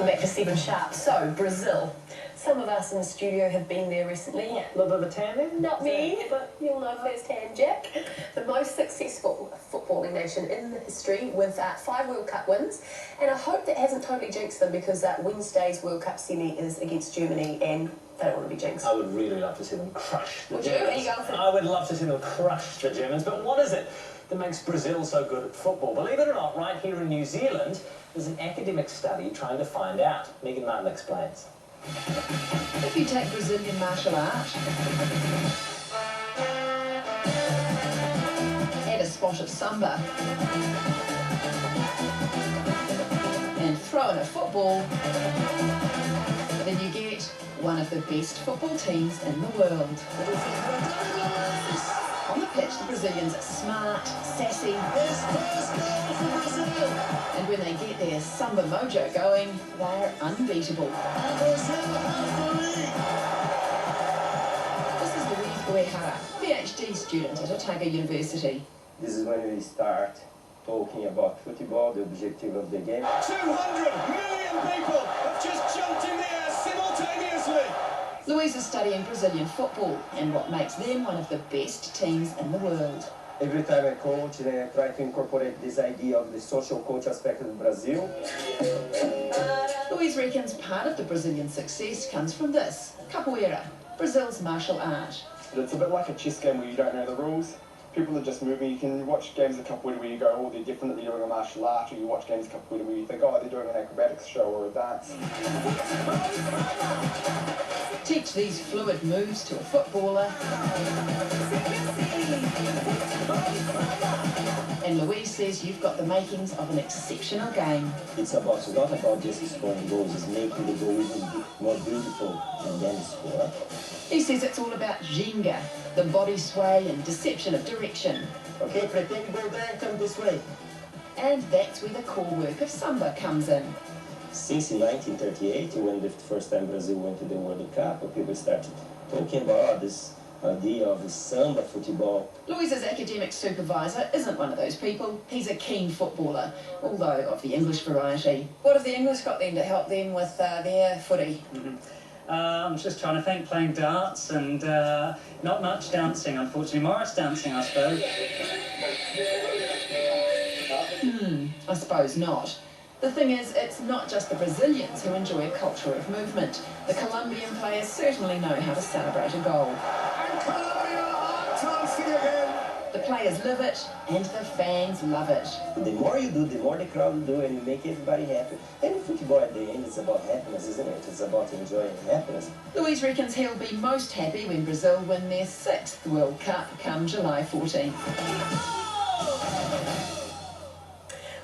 Welcome back to 7 Sharp. So, Brazil. Some of us in the studio have been there recently. A little bit of a tan then? Not me, but you'll know firsthand, Jack. The most successful footballing nation in the history with 5 World Cup wins. And I hope that hasn't totally jinxed them because Wednesday's World Cup semi is against Germany and they don't want to be jinxed. I would really love to see them crush the Germans. Would you? Are you going for... I would love to see them crush the Germans, but what is it that makes Brazil so good at football? Believe it or not, right here in New Zealand, there's an academic study trying to find out. Megan Martin explains. If you take Brazilian martial art, add a spot of samba, and throw in a football, then you get one of the best football teams in the world. On the pitch, the Brazilians are smart, sassy, and when they get their samba mojo going, they're unbeatable. This is Louise Uehara, PhD student at Otago University. This is when we start talking about football, the objective of the game. 200 million people have just jumped in the air simultaneously! Louise is studying Brazilian football and what makes them one of the best teams in the world. Every time I coach, I try to incorporate this idea of the socio-cultural aspect of Brazil. Louise reckons part of the Brazilian success comes from this, capoeira, Brazil's martial art. It's a bit like a chess game where you don't know the rules. People are just moving. You can watch games of capoeira where you go, oh, they're definitely doing a martial art, or you watch games of capoeira where you think, oh, they're doing an acrobatics show or a dance. Teach these fluid moves to a footballer, and Louise says you've got the makings of an exceptional game. It's not about just scoring goals, it's making the goal even more beautiful and then score. He says it's all about Ginga, the body sway and deception of direction. Okay, pretend to go there, come this way. And that's where the core work of samba comes in. Since 1938, when the first time Brazil went to the World Cup, people started talking about this idea of samba football. Louise's academic supervisor isn't one of those people. He's a keen footballer, although of the English variety. What have the English got then to help them with their footy? I'm just trying to think, playing darts and not much dancing, unfortunately. Morris dancing, I suppose. I suppose not. The thing is, it's not just the Brazilians who enjoy a culture of movement. The Colombian players certainly know how to celebrate a goal. And Colombia are dancing again! The players live it, and the fans love it. The more you do, the more the crowd will do, and you make everybody happy. And football at the end is about happiness, isn't it? It's about enjoying happiness. Louise reckons he'll be most happy when Brazil win their 6th World Cup come July 14th.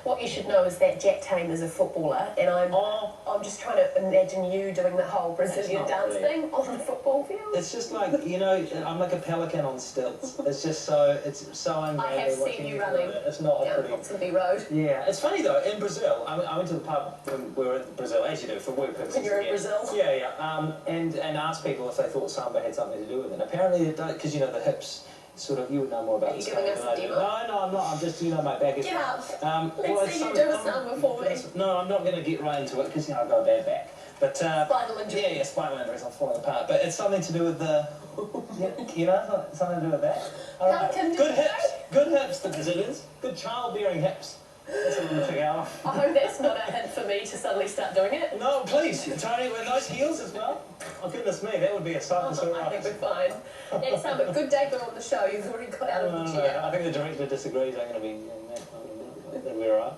What you should know is that Jack Tame is a footballer, and I'm just trying to imagine you doing the whole Brazilian dance thing on the football field. It's just like, you know, I'm like a pelican on stilts. It's just so, it's so unreal. I have seen you running It's not down a pretty... Ponsonby Road. Yeah, it's funny though, in Brazil, I went to the pub when we were in Brazil, as you do, for work purposes. When you're in Brazil? Yeah, and asked people if they thought samba had something to do with it. And apparently it does, because, you know, the hips, sort of, you would know more about this. Are you giving us a demo? No, I'm not. I'm just, you know, my back is... Get up! Let's see you do a samba for me. No, I'm not going to get right into it, because, you know, I've got a bad back. But, spinal injury. Yeah, spinal injuries, I'm falling apart. But it's something to do with the... you know, something to do with that. Good hips, the Brazilians. Good childbearing hips. That's what I'm going to figure out. I hope that's not a hint for me to suddenly start doing it. No, please. Tony, with those heels as well. Oh, goodness me, that would be a sight to see. I think we're fine. That's a good debut on the show. You've already got out of the chair. I think the director disagrees. I'm going to be... we're all right.